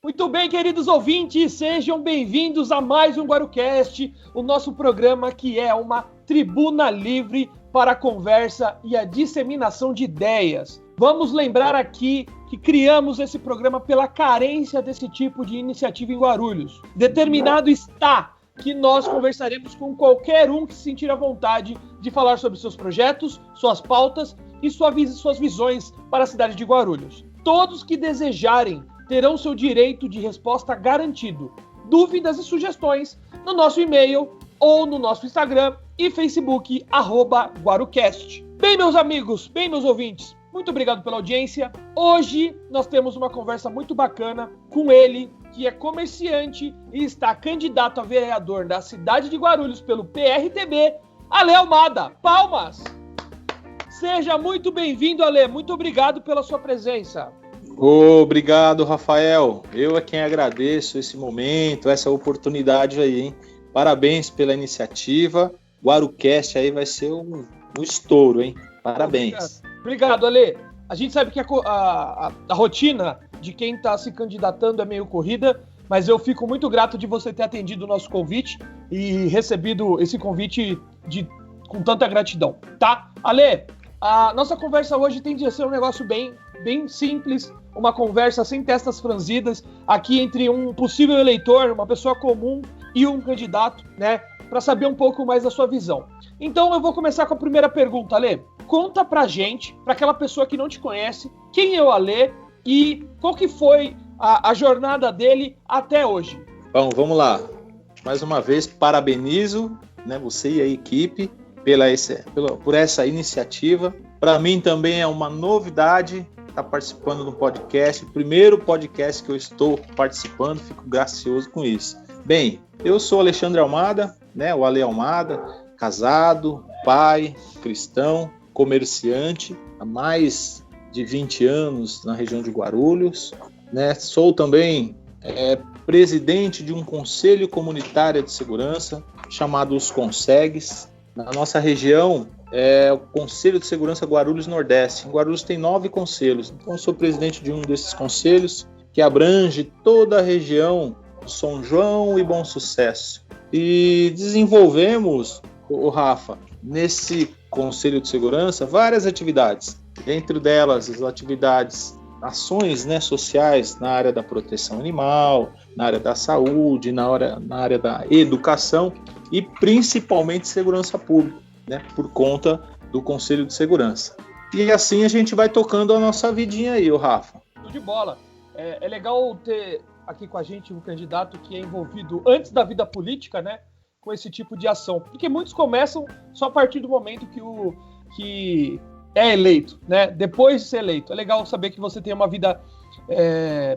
Muito bem, queridos ouvintes, sejam bem-vindos a mais um GuaruCast, o nosso programa que é uma tribuna livre para a conversa e a disseminação de ideias. Vamos lembrar aqui que criamos esse programa pela carência desse tipo de iniciativa em Guarulhos. Determinado está que nós conversaremos com qualquer um que se sentir à vontade de falar sobre seus projetos, suas pautas e suas visões para a cidade de Guarulhos. Todos que desejarem terão seu direito de resposta garantido. Dúvidas e sugestões no nosso e-mail ou no nosso Instagram e Facebook, @GuaruCast. Bem, meus amigos, bem, meus ouvintes, muito obrigado pela audiência. Hoje nós temos uma conversa muito bacana com ele, que é comerciante e está candidato a vereador da cidade de Guarulhos pelo PRTB, Ale Almada. Palmas! Seja muito bem-vindo, Ale. Muito obrigado pela sua presença. Obrigado, Rafael. Eu é quem agradeço esse momento, essa oportunidade aí, hein? Parabéns pela iniciativa. O GuaruCast aí vai ser um estouro, hein? Parabéns. Obrigado, Ale. A gente sabe que a rotina de quem está se candidatando é meio corrida, mas eu fico muito grato de você ter atendido o nosso convite e recebido esse convite com tanta gratidão, tá? Ale, a nossa conversa hoje tem de ser um negócio bem simples, uma conversa sem testas franzidas, aqui entre um possível eleitor, uma pessoa comum e um candidato, né, para saber um pouco mais da sua visão. Então eu vou começar com a primeira pergunta, Ale. Conta pra gente, pra aquela pessoa que não te conhece, quem é o Ale e qual que foi a jornada dele até hoje. Bom, vamos lá. Mais uma vez, parabenizo, né, você e a equipe por essa iniciativa. Para mim também é uma novidade estar participando do podcast, o primeiro podcast que eu estou participando, fico gracioso com isso. Bem, eu sou Alexandre Almada, né, o Ale Almada, casado, pai, cristão, comerciante, há mais de 20 anos na região de Guarulhos, né? Sou também presidente de um conselho comunitário de segurança chamado Os Consegues. Na nossa região é o Conselho de Segurança Guarulhos Nordeste. Em Guarulhos tem 9 conselhos, então eu sou presidente de um desses conselhos que abrange toda a região de São João e Bom Sucesso. E desenvolvemos, Rafa, nesse Conselho de Segurança várias atividades, dentro delas as atividades, ações, né, sociais na área da proteção animal, na área da saúde, na área da educação e principalmente segurança pública, né, por conta do Conselho de Segurança. E assim a gente vai tocando a nossa vidinha aí, Rafa. Tudo de bola. É legal ter aqui com a gente um candidato que é envolvido antes da vida política, né, com esse tipo de ação. Porque muitos começam só a partir do momento que é eleito, né? Depois de ser eleito. É legal saber que você tem uma vida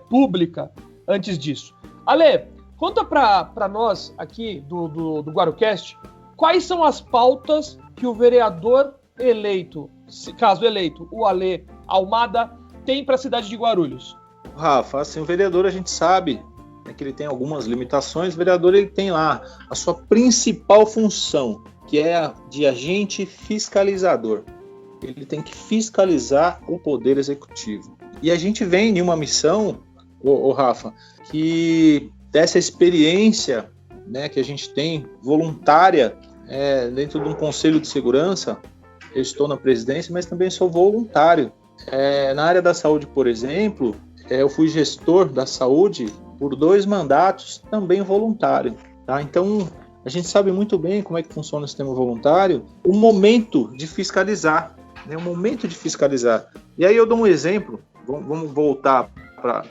pública antes disso. Ale, conta pra nós aqui do GuaruCast quais são as pautas que o vereador eleito, caso eleito, o Ale Almada, tem para a cidade de Guarulhos. Rafa, assim, o vereador a gente sabe, né, que ele tem algumas limitações. O vereador ele tem lá a sua principal função, que é a de agente fiscalizador. Ele tem que fiscalizar o poder executivo. E a gente vem em uma missão, Rafa, que dessa experiência, né, que a gente tem voluntária dentro de um conselho de segurança. Eu estou na presidência, mas também sou voluntário. Na área da saúde, por exemplo, eu fui gestor da saúde por 2 mandatos, também voluntário. Tá? Então, a gente sabe muito bem como é que funciona o sistema voluntário, o momento de fiscalizar. Né? O momento de fiscalizar. E aí eu dou um exemplo, vamos voltar para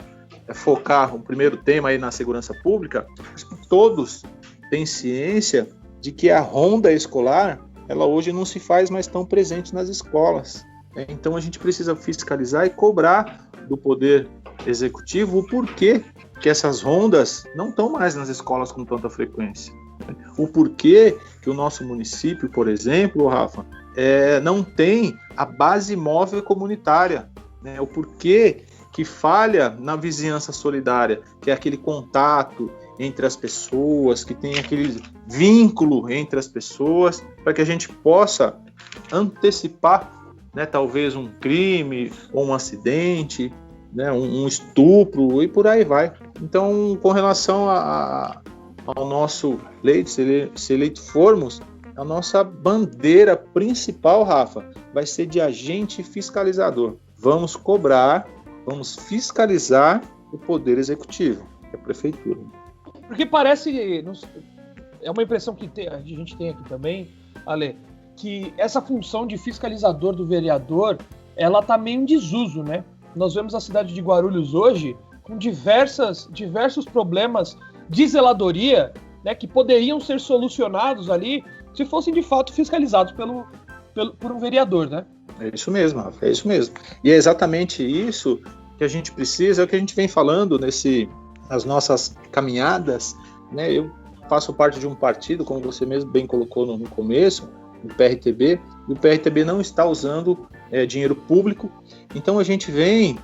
focar o primeiro tema aí na segurança pública. Acho que todos têm ciência de que a ronda escolar, ela hoje não se faz mais tão presente nas escolas. Né? Então a gente precisa fiscalizar e cobrar do poder executivo o porquê que essas rondas não estão mais nas escolas com tanta frequência. O porquê que o nosso município, por exemplo, Rafa, não tem a base móvel comunitária, né? O porquê que falha na vizinhança solidária, que é aquele contato entre as pessoas, que tem aquele vínculo entre as pessoas, para que a gente possa antecipar, né, talvez um crime ou um acidente. né, um estupro e por aí vai. Então, com relação ao nosso leito, se eleito formos, a nossa bandeira principal, Rafa, vai ser de agente fiscalizador. Vamos cobrar, vamos fiscalizar o Poder Executivo, que é a Prefeitura. Porque parece, é uma impressão que a gente tem aqui também, Ale, que essa função de fiscalizador do vereador, ela está meio em desuso, né? Nós vemos a cidade de Guarulhos hoje com diversos problemas de zeladoria, né, que poderiam ser solucionados ali se fossem de fato fiscalizados por um vereador, né? É isso mesmo, Rafa, é isso mesmo. E é exatamente isso que a gente precisa, é o que a gente vem falando nas nossas caminhadas, né? Eu faço parte de um partido, como você mesmo bem colocou no começo, o PRTB, e o PRTB não está usando dinheiro público, então a gente vem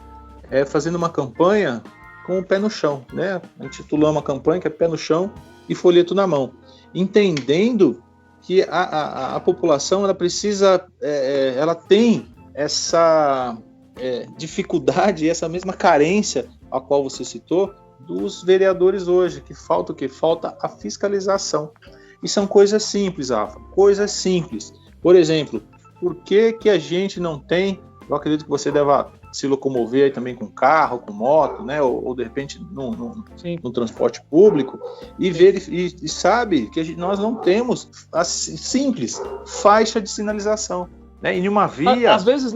fazendo uma campanha com o pé no chão, né? Intitulamos uma campanha que é pé no chão e folheto na mão, entendendo que a população ela precisa, ela tem essa dificuldade, essa mesma carência a qual você citou dos vereadores hoje, que falta o quê? Falta a fiscalização. E são coisas simples, Rafa, coisas simples. Por exemplo, por que a gente não tem, eu acredito que você deva se locomover aí também com carro, com moto, né, ou de repente no transporte público, e ver e sabe que nós não temos simples faixa de sinalização, né, em uma via... Às vezes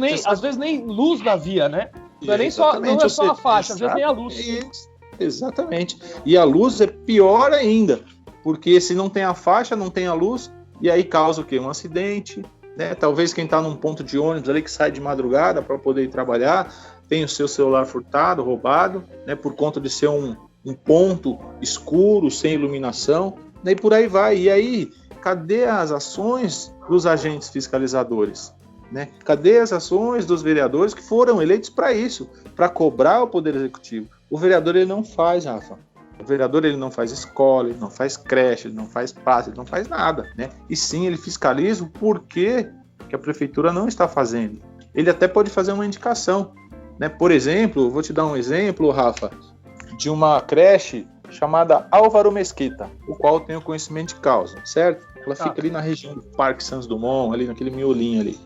nem luz na via, né? Não é só a faixa, às vezes nem a luz. Exatamente. E a luz é pior ainda, porque se não tem a faixa, não tem a luz, e aí causa o quê? Um acidente, né? Talvez quem está num ponto de ônibus ali que sai de madrugada para poder ir trabalhar, tem o seu celular furtado, roubado, né? Por conta de ser um ponto escuro, sem iluminação, né? E por aí vai. E aí, cadê as ações dos agentes fiscalizadores? Né? Cadê as ações dos vereadores que foram eleitos para isso, para cobrar o Poder Executivo? O vereador ele não faz, Rafa. O vereador ele não faz escola, ele não faz creche, ele não faz praça, ele não faz nada, né? E sim, ele fiscaliza o porquê que a prefeitura não está fazendo. Ele até pode fazer uma indicação, né? Por exemplo, vou te dar um exemplo, Rafa, de uma creche chamada Álvaro Mesquita, o qual eu tenho conhecimento de causa, certo? Ela fica ali na região do Parque Santos Dumont, ali naquele miolinho ali.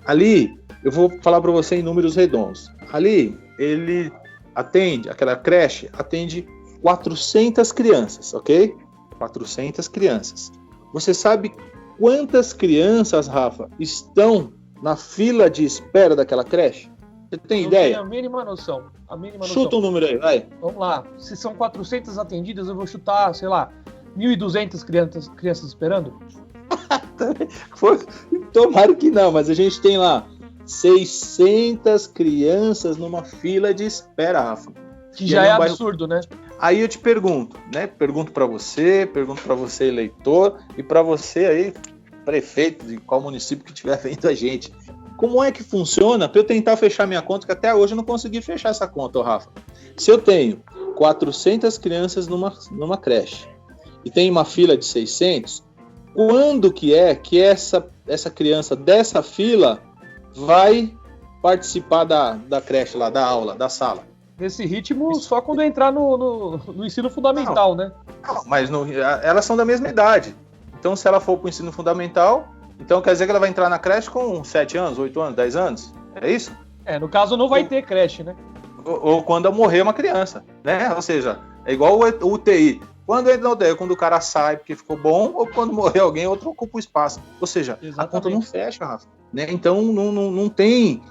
Ali, eu vou falar para você em números redondos. Ali, ele aquela creche atende 400 crianças, ok? 400 crianças. Você sabe quantas crianças, Rafa, estão na fila de espera daquela creche? Você tem ideia? Tenho a mínima noção. Chuta um número aí, vai. Vamos lá. Se são 400 atendidas, eu vou chutar, sei lá, 1.200 crianças esperando? Tomara que não, mas a gente tem lá 600 crianças numa fila de espera, Rafa. Que já é absurdo, né? Aí eu te pergunto, né? Pergunto para você eleitor, e para você aí, prefeito de qual município que estiver vendo a gente. Como é que funciona para eu tentar fechar minha conta, que até hoje eu não consegui fechar essa conta, Rafa. Se eu tenho 400 crianças numa creche e tem uma fila de 600, quando que essa criança dessa fila vai participar da creche lá, da aula, da sala? Nesse ritmo, só quando entrar no ensino fundamental, né? Não, mas elas são da mesma idade. Então, se ela for para o ensino fundamental, então quer dizer que ela vai entrar na creche com 7 anos, 8 anos, 10 anos? É isso? No caso não vai ter creche, né? Ou quando morrer uma criança, né? Ou seja, é igual o UTI. Quando entra na UTI, quando o cara sai porque ficou bom, ou quando morrer alguém, outro ocupa o espaço. Ou seja, exatamente. A conta não fecha, Rafa. Né? Então, não tem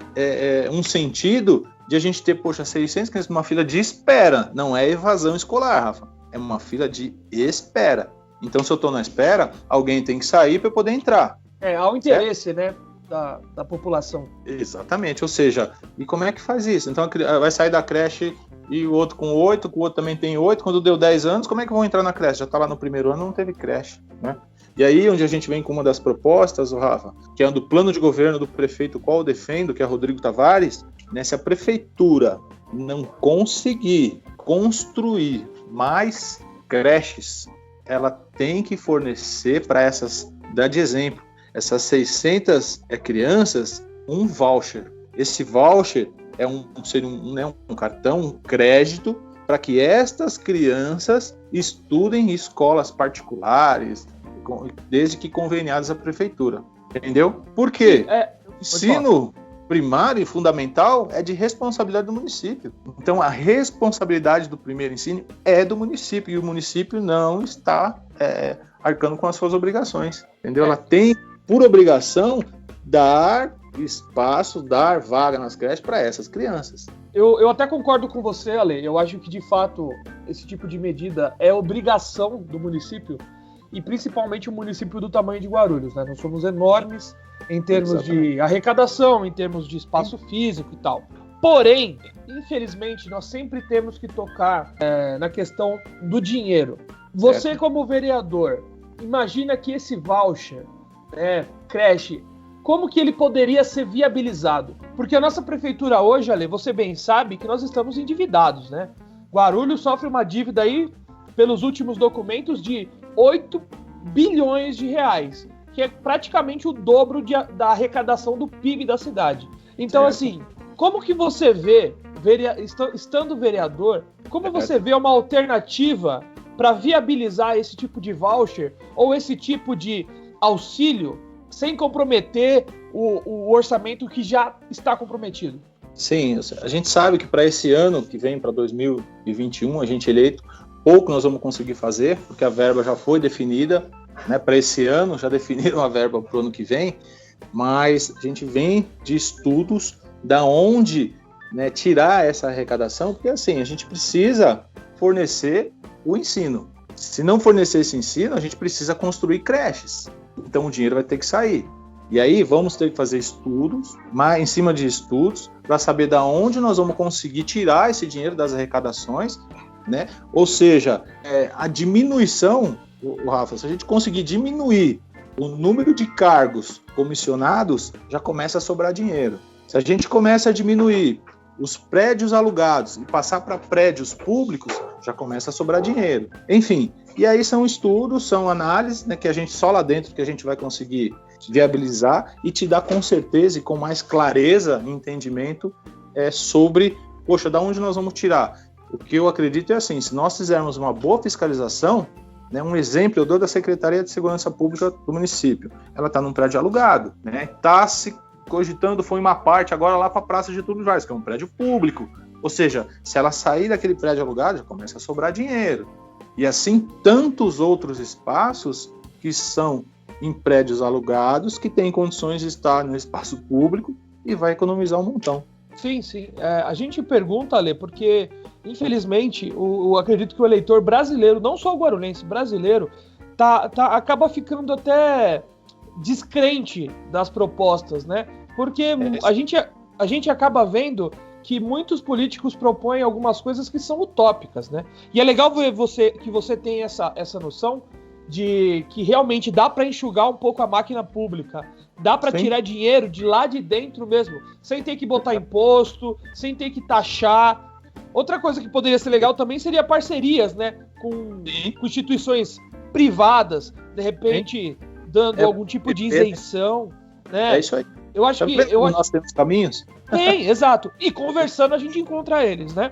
um sentido de a gente ter, 600 crianças numa fila de espera. Não é evasão escolar, Rafa. É uma fila de espera. Então, se eu estou na espera, alguém tem que sair para eu poder entrar. Há o interesse, né, da população. Exatamente. Ou seja, e como é que faz isso? Então, vai sair da creche e o outro com 8, o outro também tem 8. Quando deu 10 anos, como é que vão entrar na creche? Já está lá no primeiro ano, não teve creche, né? E aí, onde a gente vem com uma das propostas, Rafa, que é do plano de governo do prefeito, qual eu defendo, que é Rodrigo Tavares, né, se a prefeitura não conseguir construir mais creches, ela tem que fornecer para essas, dá de exemplo, essas 600 crianças, um voucher. Esse voucher Seria um cartão, um crédito para que estas crianças estudem em escolas particulares, desde que conveniadas à prefeitura. Entendeu? Por quê? Ensino primário e fundamental é de responsabilidade do município. Então, a responsabilidade do primeiro ensino é do município, e o município não está arcando com as suas obrigações. Entendeu? Ela tem, por obrigação, dar espaço, dar vaga nas creches para essas crianças. Eu até concordo com você, Ale. Eu acho que, de fato, esse tipo de medida é obrigação do município, e principalmente o município do tamanho de Guarulhos, né? Nós somos enormes em termos de arrecadação, em termos de espaço físico e tal. Porém, infelizmente, nós sempre temos que tocar na questão do dinheiro. Você, como vereador, imagina que esse voucher, creche, como que ele poderia ser viabilizado? Porque a nossa prefeitura hoje, Ale, você bem sabe que nós estamos endividados, né? Guarulhos sofre uma dívida aí, pelos últimos documentos, de 8 bilhões de reais, que é praticamente o dobro da arrecadação do PIB da cidade. Então, assim, como que você vê, estando vereador, como você vê uma alternativa para viabilizar esse tipo de voucher ou esse tipo de auxílio sem comprometer o orçamento que já está comprometido? Sim, a gente sabe que para esse ano que vem, para 2021, a gente eleito, pouco nós vamos conseguir fazer, porque a verba já foi definida, né, para esse ano, já definiram a verba para o ano que vem, mas a gente vem de estudos da onde, né, tirar essa arrecadação, porque assim, a gente precisa fornecer o ensino. Se não fornecer esse ensino, a gente precisa construir creches. Então o dinheiro vai ter que sair. E aí vamos ter que fazer estudos, em cima de estudos, para saber da onde nós vamos conseguir tirar esse dinheiro das arrecadações, né? Ou seja, a diminuição, Rafa, se a gente conseguir diminuir o número de cargos comissionados, já começa a sobrar dinheiro. Se a gente começa a diminuir os prédios alugados e passar para prédios públicos, já começa a sobrar dinheiro. Enfim, e aí são estudos, são análises, né, que a gente só lá dentro que a gente vai conseguir viabilizar e te dar com certeza e com mais clareza e entendimento sobre, poxa, da onde nós vamos tirar? O que eu acredito é assim, se nós fizermos uma boa fiscalização, né, um exemplo eu dou da Secretaria de Segurança Pública do município, ela está num prédio alugado, né, está se cogitando, foi uma parte agora lá para a Praça de Getúlio Vargas, que é um prédio público, ou seja, se ela sair daquele prédio alugado, já começa a sobrar dinheiro, e assim tantos outros espaços que são em prédios alugados, que têm condições de estar no espaço público e vai economizar um montão. Sim, sim. A gente pergunta, Ale, porque, infelizmente, eu acredito que o eleitor brasileiro, não só o guarulhense, brasileiro, acaba ficando até descrente das propostas, né? Porque a gente acaba vendo que muitos políticos propõem algumas coisas que são utópicas, né? E é legal ver que você tem essa noção de que realmente dá para enxugar um pouco a máquina pública, dá para tirar dinheiro de lá de dentro mesmo, sem ter que botar imposto, sem ter que taxar. Outra coisa que poderia ser legal também seria parcerias, né, com instituições privadas, de repente dando algum tipo de isenção, né? É isso aí. Eu acho que nós temos caminhos. Tem, exato. E conversando a gente encontra eles, né?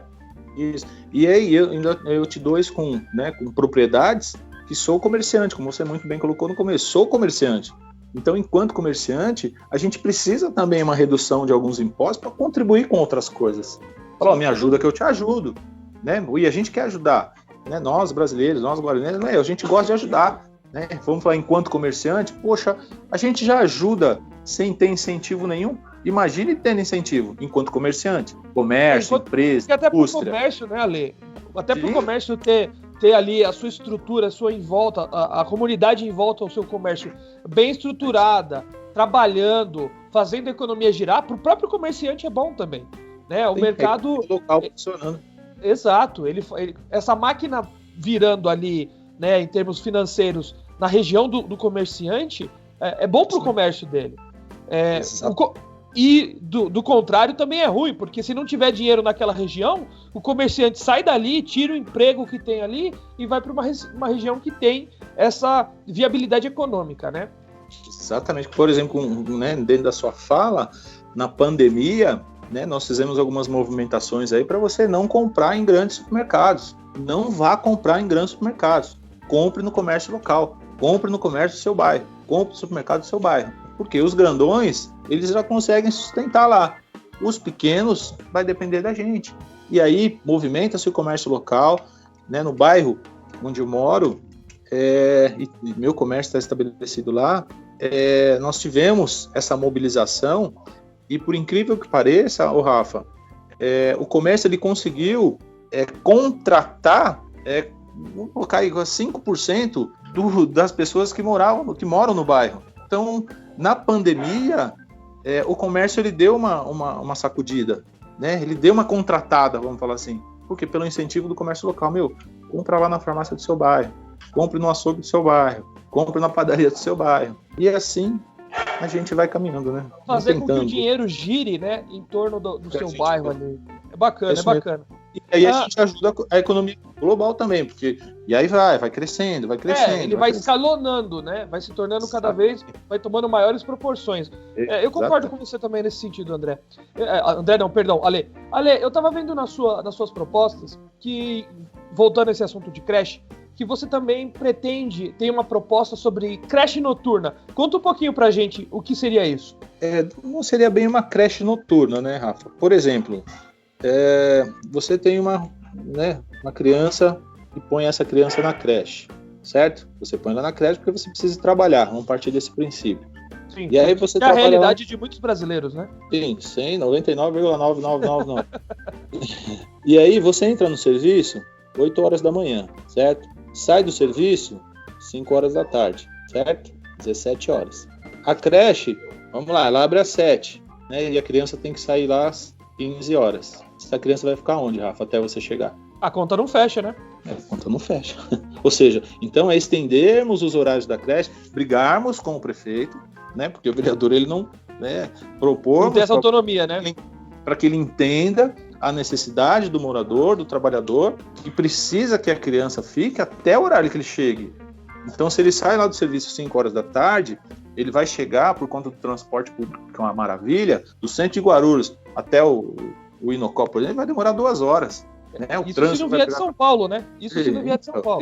Isso. E aí eu te dou isso com propriedades que sou comerciante, como você muito bem colocou no começo, sou comerciante. Então, enquanto comerciante, a gente precisa também uma redução de alguns impostos para contribuir com outras coisas. Fala, me ajuda que eu te ajudo, né? E a gente quer ajudar, né? Nós brasileiros, nós guarulhenses, a gente gosta de ajudar, né? Vamos falar enquanto comerciante, poxa, a gente já ajuda sem ter incentivo nenhum. Imagine tendo incentivo enquanto comerciante, comércio, empresa, até indústria. Até para o comércio, né, Ale? Até para o comércio ter ali a sua estrutura, a sua em volta, a comunidade em volta ao seu comércio bem estruturada, trabalhando, fazendo a economia girar, para o próprio comerciante é bom também, né? O mercado local funcionando. Exato, essa máquina virando ali, né, em termos financeiros, na região do comerciante, é bom para o comércio dele. E do contrário também é ruim, porque se não tiver dinheiro naquela região, o comerciante sai dali, tira o emprego que tem ali e vai para uma região que tem essa viabilidade econômica, né? Exatamente. Por exemplo, né, dentro da sua fala, na pandemia, né, nós fizemos algumas movimentações aí para você não comprar em grandes supermercados. Não vá comprar em grandes supermercados. Compre no comércio local. Compre no comércio do seu bairro. Compre no supermercado do seu bairro. Porque os grandões, eles já conseguem sustentar lá. Os pequenos, vai depender da gente. E aí, movimenta-se o comércio local, né, no bairro onde eu moro, e meu comércio está estabelecido lá, nós tivemos essa mobilização e, por incrível que pareça, Rafa, o comércio ele conseguiu contratar, vamos colocar aí 5% das pessoas que moram no bairro. Então, na pandemia, o comércio ele deu uma sacudida, né? Ele deu uma contratada, vamos falar assim, porque pelo incentivo do comércio local, compra lá na farmácia do seu bairro, compre no açougue do seu bairro, compre na padaria do seu bairro. E assim a gente vai caminhando, né? Fazer com que o dinheiro gire, né, em torno do seu bairro ali. É bacana, é bacana. E aí a gente ajuda a economia global também, porque e aí vai crescendo. Ele vai escalonando, né? Vai se tornando cada vez, vai tomando maiores proporções. Eu concordo com você também nesse sentido, André. Ale. Ale, eu tava vendo nas suas propostas que, voltando a esse assunto de creche, que você também tem uma proposta sobre creche noturna. Conta um pouquinho pra gente o que seria isso. Não seria bem uma creche noturna, né, Rafa? Por exemplo, você tem uma criança e põe essa criança na creche, certo? Você põe ela na creche porque você precisa trabalhar, vamos partir desse princípio. Sim, e aí você é a realidade de muitos brasileiros, né? Sim, 99,9999. E aí você entra no serviço 8 horas da manhã, certo? Sai do serviço 5 horas da tarde, certo? 17 horas. A creche, vamos lá, ela abre às 7, né? E a criança tem que sair lá às 15 horas. Essa criança vai ficar onde, Rafa, até você chegar? A conta não fecha, né? A conta não fecha. Ou seja, então estendermos os horários da creche, brigarmos com o prefeito, né? Porque o vereador ele não, né, propor... Não tem essa autonomia, né? Para que ele entenda a necessidade do morador, do trabalhador, e precisa que a criança fique até o horário que ele chegue. Então, se ele sai lá do serviço às 5 horas da tarde, ele vai chegar, por conta do transporte público, que é uma maravilha, do centro de Guarulhos até o Inocó, por exemplo, vai demorar 2 horas. Né? Isso se não vier de São Paulo, né? Isso se não vier de São Paulo.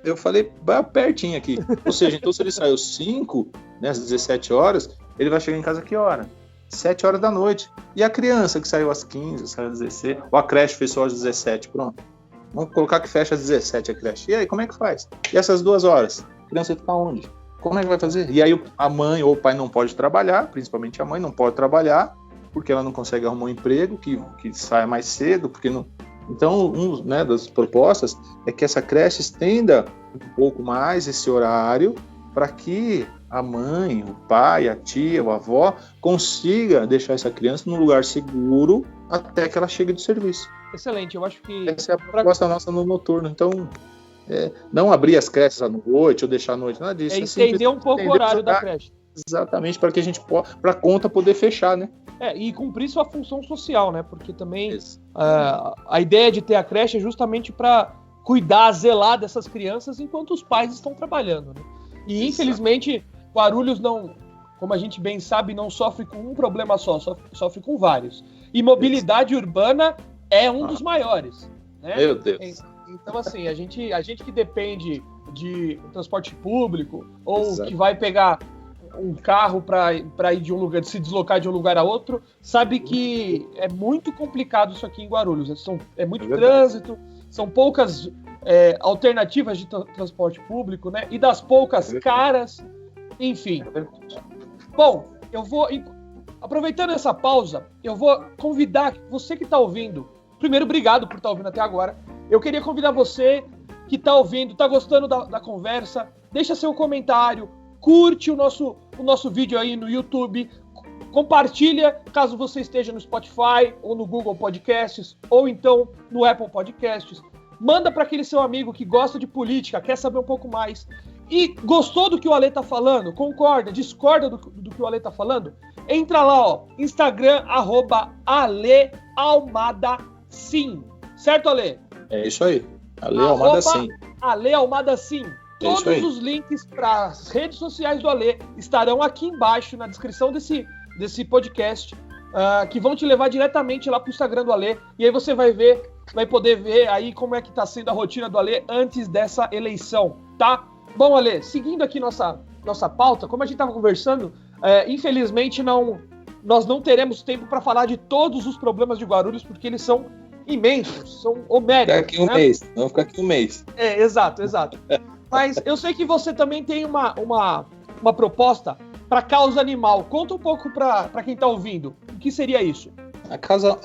Eu falei, vai pertinho aqui. Ou seja, então se ele saiu 5, né, às 17 horas, ele vai chegar em casa que hora? 7 horas da noite. E a criança que saiu às 15, saiu às 16, ou a creche fez só às 17, pronto. Vamos colocar que fecha às 17 a creche. E aí, como é que faz? E essas 2 horas? A criança vai ficar onde? Como é que vai fazer? E aí a mãe ou o pai não pode trabalhar, principalmente a mãe não pode trabalhar, porque ela não consegue arrumar um emprego que saia mais cedo, porque não... Então, uma das propostas é que essa creche estenda um pouco mais esse horário para que a mãe, o pai, a tia, a avó consiga deixar essa criança num lugar seguro até que ela chegue do serviço. Excelente, eu acho que... Essa é a proposta nossa no noturno. Então, não abrir as creches à noite ou deixar à noite, nada disso. Estender um pouco o horário da creche. Exatamente, para que a gente para a conta poder fechar, né? E cumprir sua função social, né? Porque também a ideia de ter a creche é justamente para cuidar, zelar dessas crianças enquanto os pais estão trabalhando, né? E infelizmente Guarulhos não, como a gente bem sabe, não sofre com um problema só, sofre com vários. E mobilidade urbana é um dos maiores, né? Meu Deus. Então, assim, a gente que depende de transporte público ou que vai pegar um carro para ir de um lugar, se deslocar de um lugar a outro, sabe que é muito complicado isso aqui em Guarulhos. É muito trânsito, são poucas alternativas de transporte público, né? E das poucas caras, enfim. Bom, eu vou, aproveitando essa pausa, eu vou convidar você que está ouvindo. Primeiro, obrigado por estar ouvindo até agora. Eu queria convidar você que está ouvindo, está gostando da conversa, deixa seu comentário, curte o nosso vídeo aí no YouTube, compartilha caso você esteja no Spotify ou no Google Podcasts ou então no Apple Podcasts. Manda para aquele seu amigo que gosta de política, quer saber um pouco mais. E gostou do que o Ale tá falando? Concorda? Discorda do que o Ale tá falando? Entra lá, ó, Instagram, @AleAlmadaSim. Certo, Ale? É isso aí. Ale Almada Sim. Ale Almada Sim. Todos os links para as redes sociais do Ale estarão aqui embaixo na descrição desse podcast. que vão te levar diretamente lá pro Instagram do Alê, e aí você vai poder ver aí como é que tá sendo a rotina do Alê antes dessa eleição, tá? Bom, Alê, seguindo aqui nossa pauta, como a gente tava conversando, infelizmente nós não teremos tempo para falar de todos os problemas de Guarulhos, porque eles são imensos, são homéricos. Ficar aqui um mês, vamos ficar aqui um mês. Exato. Mas eu sei que você também tem uma proposta para causa animal. Conta um pouco para quem está ouvindo. O que seria isso? A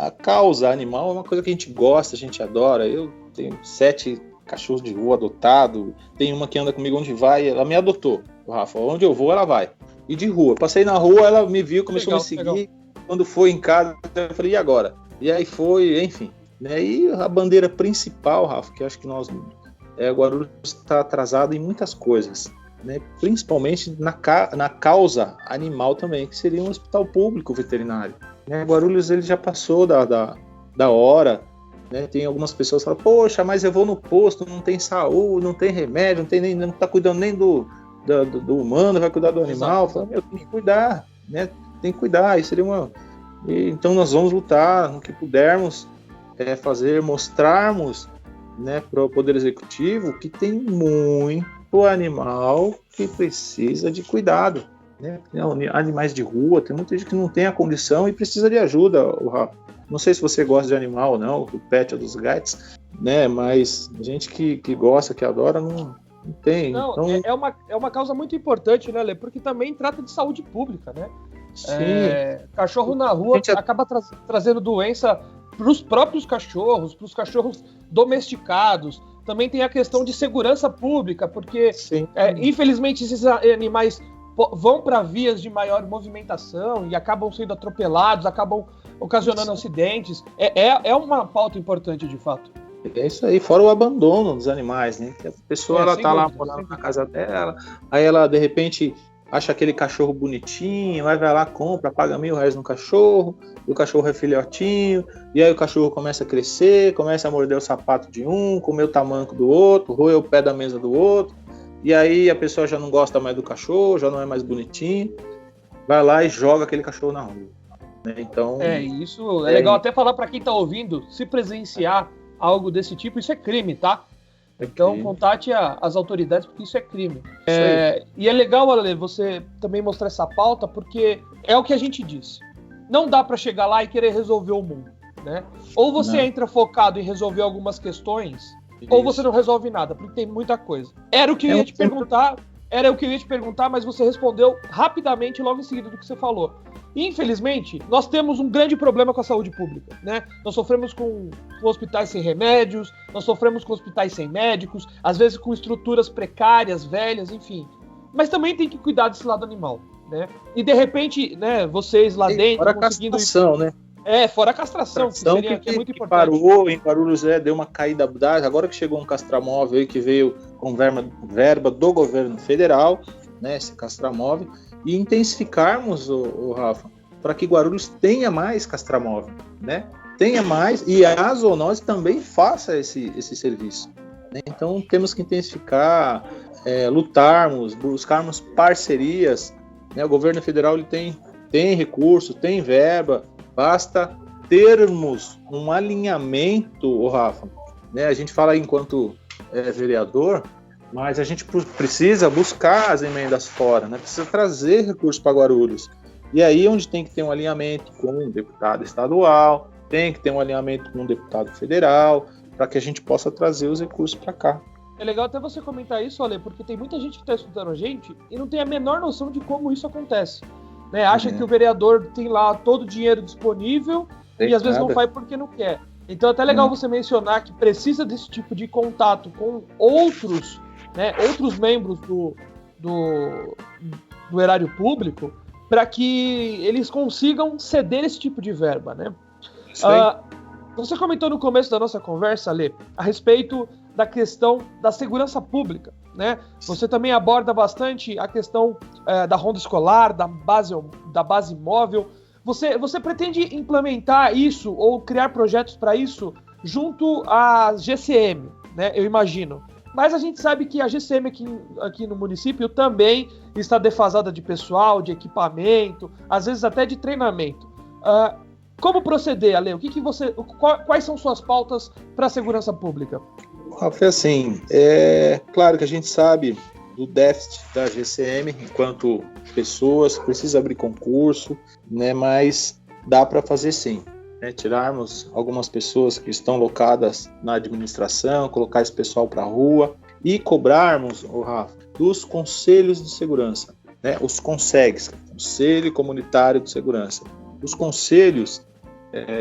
causa animal é uma coisa que a gente gosta, a gente adora. Eu tenho 7 cachorros de rua adotados. Tem uma que anda comigo onde vai. Ela me adotou, Rafa. Onde eu vou, ela vai. E de rua. Passei na rua, ela me viu, começou a me seguir. Legal. Quando foi em casa, eu falei, e agora? E aí foi, enfim. E a bandeira principal, Rafa, que acho que Guarulhos está atrasado em muitas coisas, né? Principalmente na causa animal também, que seria um hospital público veterinário. Guarulhos ele já passou da hora, né? Tem algumas pessoas que falam, poxa, mas eu vou no posto, não tem saúde, não tem remédio, não está cuidando nem do humano, vai cuidar do animal. Fala, tem que cuidar, né? Tem que cuidar. Isso seria então nós vamos lutar no que pudermos. Mostrarmos, né, para o Poder Executivo que tem muito animal que precisa de cuidado, né? Animais de rua, tem muita gente que não tem a condição e precisa de ajuda. Não sei se você gosta de animal ou não, o pet dos gatos, né? Mas gente que gosta, que adora, não tem. Não, então... é uma causa muito importante, né, Lê? Porque também trata de saúde pública, né? Sim. Cachorro na rua acaba trazendo doença para os próprios cachorros, para os cachorros domesticados. Também tem a questão de segurança pública, porque infelizmente esses animais vão para vias de maior movimentação e acabam sendo atropelados, acabam ocasionando acidentes. É uma pauta importante, de fato. É isso aí, fora o abandono dos animais, né? Que a pessoa ela tá lá morando na casa dela, aí ela de repente acha aquele cachorro bonitinho, aí vai lá, compra, paga R$1.000 no cachorro, e o cachorro é filhotinho, e aí o cachorro começa a crescer, começa a morder o sapato de um, comer o tamanco do outro, roer o pé da mesa do outro, e aí a pessoa já não gosta mais do cachorro, já não é mais bonitinho, vai lá e joga aquele cachorro na rua. Né? Então, isso é legal até falar para quem está ouvindo, se presenciar algo desse tipo, isso é crime, tá? Então, contate as autoridades, porque isso é crime. E é legal, Ale, você também mostrar essa pauta, porque é o que a gente disse. Não dá para chegar lá e querer resolver o mundo, né? Ou você entra focado em resolver algumas questões, ou você não resolve nada, porque tem muita coisa. Era o que eu ia te perguntar, mas você respondeu rapidamente logo em seguida do que você falou. Infelizmente, nós temos um grande problema com a saúde pública, né? Nós sofremos com hospitais sem remédios, nós sofremos com hospitais sem médicos, às vezes com estruturas precárias, velhas, enfim. Mas também tem que cuidar desse lado animal, né? E de repente, né, vocês lá dentro fora conseguindo... a castração, né? Fora a castração, que é muito importante. Parou em Guarulhos, deu uma caída, agora que chegou um castramóvel aí que veio com verba do governo federal, né, esse castramóvel, e intensificarmos, Rafa, para que Guarulhos tenha mais castramóvel, né? Tenha mais, e a zoonose também faça esse serviço. Né? Então temos que intensificar, lutarmos, buscarmos parcerias. Né? O governo federal ele tem recurso, tem verba, basta termos um alinhamento, Rafa. Né? A gente fala enquanto vereador, mas a gente precisa buscar as emendas fora, né? Precisa trazer recursos para Guarulhos. E aí onde tem que ter um alinhamento com um deputado estadual, tem que ter um alinhamento com um deputado federal, para que a gente possa trazer os recursos para cá. É legal até você comentar isso, Ale, porque tem muita gente que está escutando a gente e não tem a menor noção de como isso acontece. Né? Acha que o vereador tem lá todo o dinheiro disponível e às vezes não faz porque não quer. Então é até legal você mencionar que precisa desse tipo de contato com outros membros do erário público para que eles consigam ceder esse tipo de verba, né? Você comentou no começo da nossa conversa, Lê, a respeito da questão da segurança pública, né? Você também aborda bastante a questão da ronda escolar, da base móvel. Você pretende implementar isso ou criar projetos para isso junto à GCM, né? Eu imagino. Mas a gente sabe que a GCM aqui no município também está defasada de pessoal, de equipamento, às vezes até de treinamento. Como proceder, Ale? Quais são suas pautas para a segurança pública? Rafa, assim, claro que a gente sabe do déficit da GCM enquanto pessoas, precisa abrir concurso, né, mas dá para fazer sim. Tirarmos algumas pessoas que estão locadas na administração, colocar esse pessoal para a rua e cobrarmos, Rafa, dos conselhos de segurança, né, os CONSEGs, Conselho Comunitário de Segurança. Os conselhos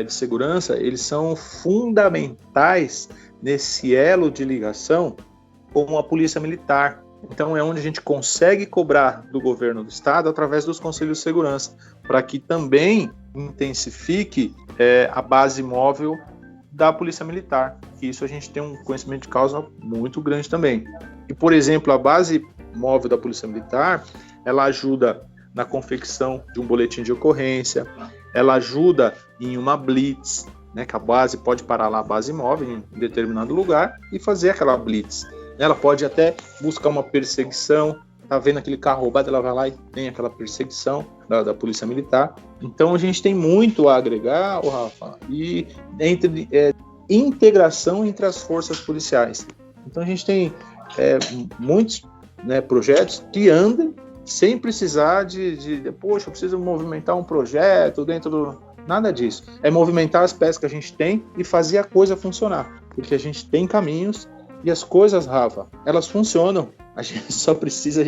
de segurança, eles são fundamentais nesse elo de ligação com a Polícia Militar. Então é onde a gente consegue cobrar do governo do estado através dos conselhos de segurança, para que também intensifique a base móvel da Polícia Militar, que isso a gente tem um conhecimento de causa muito grande também. E, por exemplo, a base móvel da Polícia Militar, ela ajuda na confecção de um boletim de ocorrência, ela ajuda em uma blitz, né, que a base pode parar lá a base móvel em determinado lugar e fazer aquela blitz. Ela pode até buscar uma perseguição, tá vendo aquele carro roubado, ela vai lá e tem aquela perseguição da Polícia Militar. Então a gente tem muito a agregar, Rafa, e integração entre as forças policiais. Então a gente tem muitos, né, projetos que andam sem precisar poxa, eu preciso movimentar um projeto dentro do... Nada disso. É movimentar as peças que a gente tem e fazer a coisa funcionar. Porque a gente tem caminhos e as coisas, Rafa, elas funcionam. A gente só precisa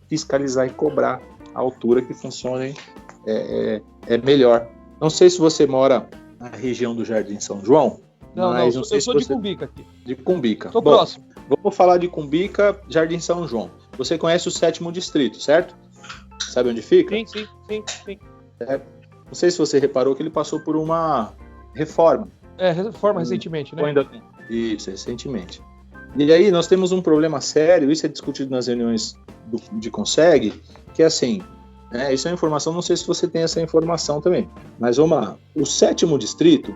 fiscalizar e cobrar a altura que funcionem melhor. Não sei se você mora na região do Jardim São João. Não, eu sou de Cumbica aqui. De Cumbica. Estou próximo. Vamos falar de Cumbica, Jardim São João. Você conhece o 7º distrito, certo? Sabe onde fica? Sim. Não sei se você reparou que ele passou por uma reforma. Reforma recentemente, né? Isso, recentemente. E aí nós temos um problema sério, isso é discutido nas reuniões de CONSEG, que é assim, isso é informação, não sei se você tem essa informação também, mas vamos lá. O 7º distrito,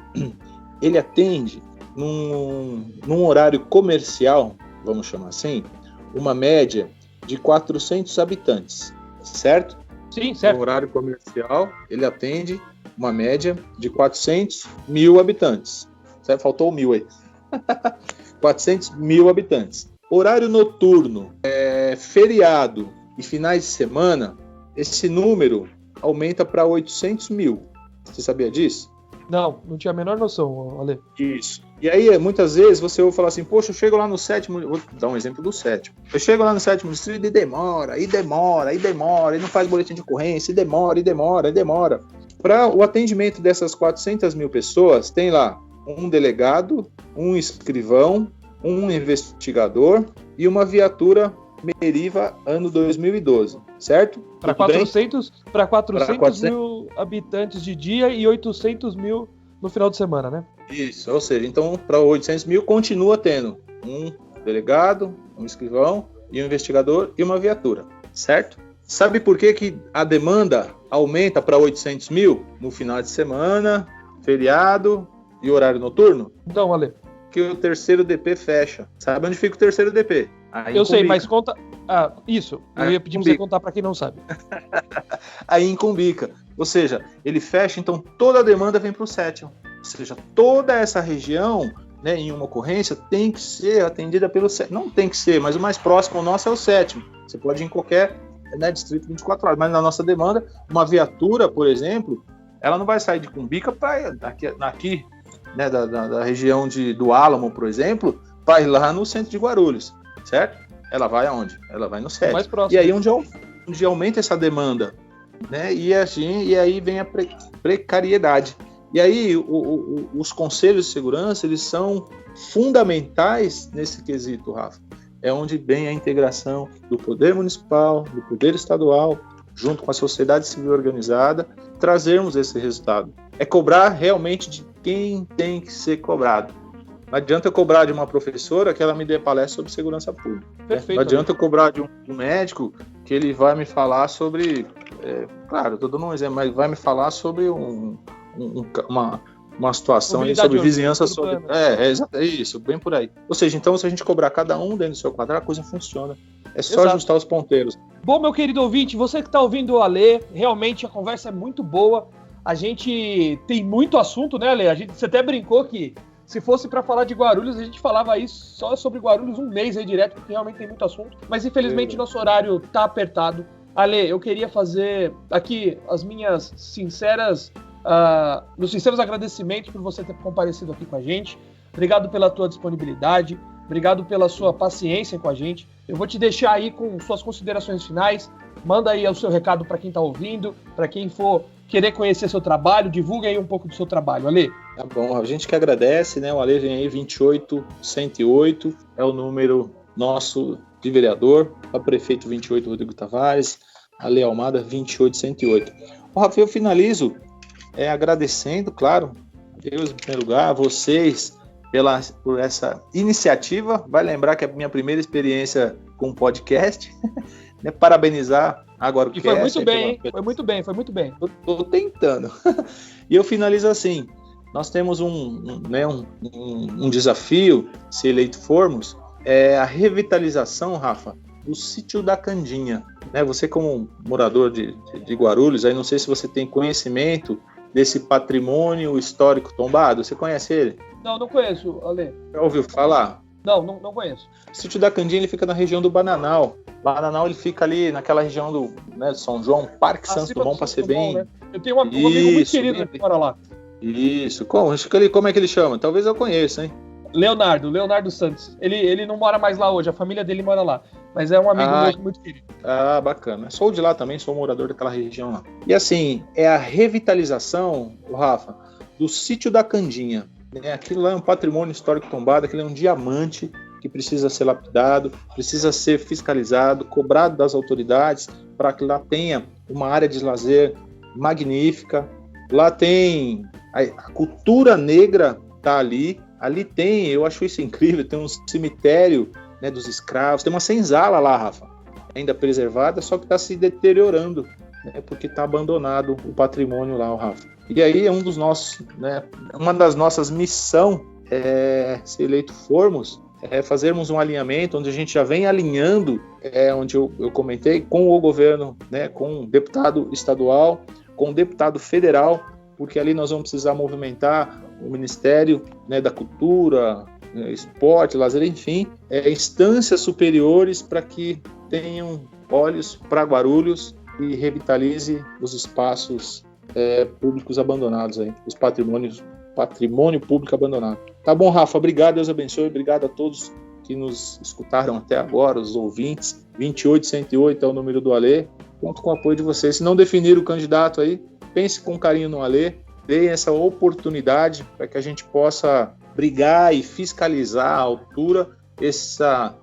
ele atende num horário comercial, vamos chamar assim, uma média de 400 habitantes, certo? Sim, certo. No horário comercial, ele atende uma média de 400 mil habitantes. Certo? Faltou 1.000 aí. 400 mil habitantes. Horário noturno, feriado e finais de semana, esse número aumenta para 800 mil. Você sabia disso? Não tinha a menor noção, Ale. Isso. E aí, muitas vezes, você ouve falar assim, poxa, eu chego lá no 7º... Vou dar um exemplo do 7º. Eu chego lá no 7º distrito e demora, e não faz boletim de ocorrência, e demora. Para o atendimento dessas 400 mil pessoas, tem lá um delegado, um escrivão, um investigador e uma viatura Meriva ano 2012, certo? Para 400 mil habitantes de dia e 800 mil no final de semana, né? Isso, ou seja, então para 800 mil continua tendo um delegado, um escrivão e um investigador e uma viatura, certo? Sabe por que a demanda aumenta para 800 mil no final de semana, feriado e horário noturno? Não, Ale. Que o terceiro DP fecha. Sabe onde fica o terceiro DP? Aí eu sei, mas conta... isso. Eu ia pedir para você contar para quem não sabe. Aí em Cumbica. Ou seja, ele fecha, então toda a demanda vem para o 7º. Ou seja, toda essa região, né, em uma ocorrência, tem que ser atendida pelo 7º. Não tem que ser, mas o mais próximo ao nosso é o 7º. Você pode ir em qualquer, né, distrito 24 horas. Mas na nossa demanda, uma viatura, por exemplo, ela não vai sair de Cumbica para aqui, né, da região do Álamo, por exemplo, vai lá no centro de Guarulhos, certo? Ela vai aonde? Ela vai no 7º. Mais próximo. E aí onde aumenta essa demanda, né? E aí vem a precariedade. E aí os conselhos de segurança, eles são fundamentais nesse quesito, Rafa. É onde vem a integração do poder municipal, do poder estadual, junto com a sociedade civil organizada, trazermos esse resultado. É cobrar realmente de quem tem que ser cobrado. Não adianta eu cobrar de uma professora que ela me dê palestra sobre segurança pública. Perfeito. Não adianta eu cobrar de um médico que ele vai me falar sobre... claro, estou dando um exemplo, mas vai me falar sobre uma situação aí sobre vizinhança. É isso, bem por aí. Ou seja, então, se a gente cobrar cada um dentro do seu quadrado, a coisa funciona. É só ajustar os ponteiros. Bom, meu querido ouvinte, você que está ouvindo o Ale, realmente a conversa é muito boa. A gente tem muito assunto, né, Ale? Você até brincou que se fosse para falar de Guarulhos, a gente falava aí só sobre Guarulhos um mês aí direto, porque realmente tem muito assunto. Mas infelizmente nosso horário tá apertado. Ale, eu queria fazer aqui as minhas meus sinceros agradecimentos por você ter comparecido aqui com a gente. Obrigado pela tua disponibilidade, obrigado pela sua paciência com a gente. Eu vou te deixar aí com suas considerações finais. Manda aí o seu recado para quem está ouvindo, para quem for querer conhecer seu trabalho, divulgue aí um pouco do seu trabalho, Ale. Tá bom, a gente que agradece, né? O Ale vem aí 28108, é o número nosso de vereador, o prefeito 28 Rodrigo Tavares, Ale Almada 28108. O Rafael, eu finalizo agradecendo, claro, a Deus em primeiro lugar, a vocês por essa iniciativa. Vai lembrar que é a minha primeira experiência com um podcast. Né? Parabenizar agora o que foi muito bem, hein? Foi muito bem. Tô tentando. E eu finalizo assim. Nós temos um desafio, se eleito formos, a revitalização, Rafa, do sítio da Candinha. Né? Você como morador de Guarulhos, aí não sei se você tem conhecimento desse patrimônio histórico tombado. Você conhece ele? Não conheço, Ale. Já ouviu falar? Não conheço. O sítio da Candinha ele fica na região do Bananal. Bananal ele fica ali naquela região do São João, Parque Santos Dumont, para ser bem... Né? Eu tenho um amigo muito querido que mora lá. Isso. Como é que ele chama? Talvez eu conheça, hein? Leonardo Santos. Ele não mora mais lá hoje, a família dele mora lá. Mas é um amigo meu muito querido. Ah, bacana. Sou de lá também, sou morador daquela região lá. E assim, é a revitalização, Rafa, do sítio da Candinha. Aquilo lá é um patrimônio histórico tombado, aquilo é um diamante que precisa ser lapidado, precisa ser fiscalizado, cobrado das autoridades para que lá tenha uma área de lazer magnífica. Lá tem a cultura negra, tá ali tem, eu acho isso incrível, tem um cemitério, né, dos escravos, tem uma senzala lá, Rafa, ainda preservada, só que está se deteriorando, né, porque está abandonado o patrimônio lá, Rafa. E aí é um dos nossos, né, uma das nossas missões, se eleito formos, fazermos um alinhamento onde a gente já vem alinhando, onde eu comentei, com o governo, né, com o deputado estadual, com o deputado federal, porque ali nós vamos precisar movimentar o Ministério, né, da Cultura, Esporte, Lazer, enfim, instâncias superiores para que tenham olhos para Guarulhos e revitalize os espaços públicos abandonados, aí, os patrimônio público abandonado. Tá bom, Rafa, obrigado, Deus abençoe, obrigado a todos que nos escutaram até agora, os ouvintes. 28108 é o número do Ale, conto com o apoio de vocês. Se não definir o candidato aí, pense com carinho no Ale, dê essa oportunidade para que a gente possa brigar e fiscalizar à altura essa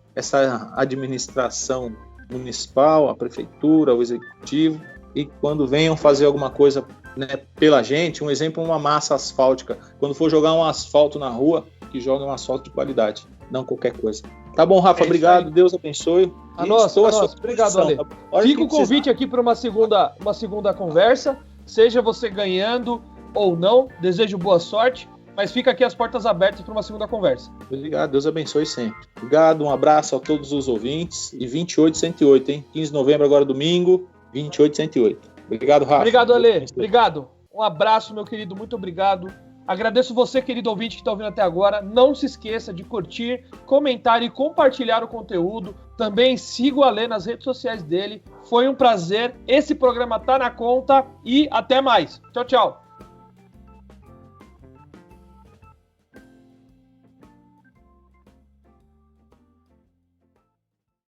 administração municipal, a prefeitura, o executivo, e quando venham fazer alguma coisa, né, pela gente, um exemplo, uma massa asfáltica. Quando for jogar um asfalto na rua, que jogue um asfalto de qualidade, não qualquer coisa. Tá bom, Rafa, obrigado, Deus abençoe. Obrigado, Ale. Fica o convite aqui para uma segunda conversa, seja você ganhando ou não, desejo boa sorte, mas fica aqui as portas abertas para uma segunda conversa. Obrigado, Deus abençoe sempre. Obrigado, um abraço a todos os ouvintes, e 28108, hein? 15 de novembro, agora domingo, 28108. Obrigado, Rafa. Obrigado, Ale. Obrigado. Um abraço, meu querido. Muito obrigado. Agradeço você, querido ouvinte, que está ouvindo até agora. Não se esqueça de curtir, comentar e compartilhar o conteúdo. Também siga o Ale nas redes sociais dele. Foi um prazer. Esse programa tá na conta e até mais. Tchau, tchau.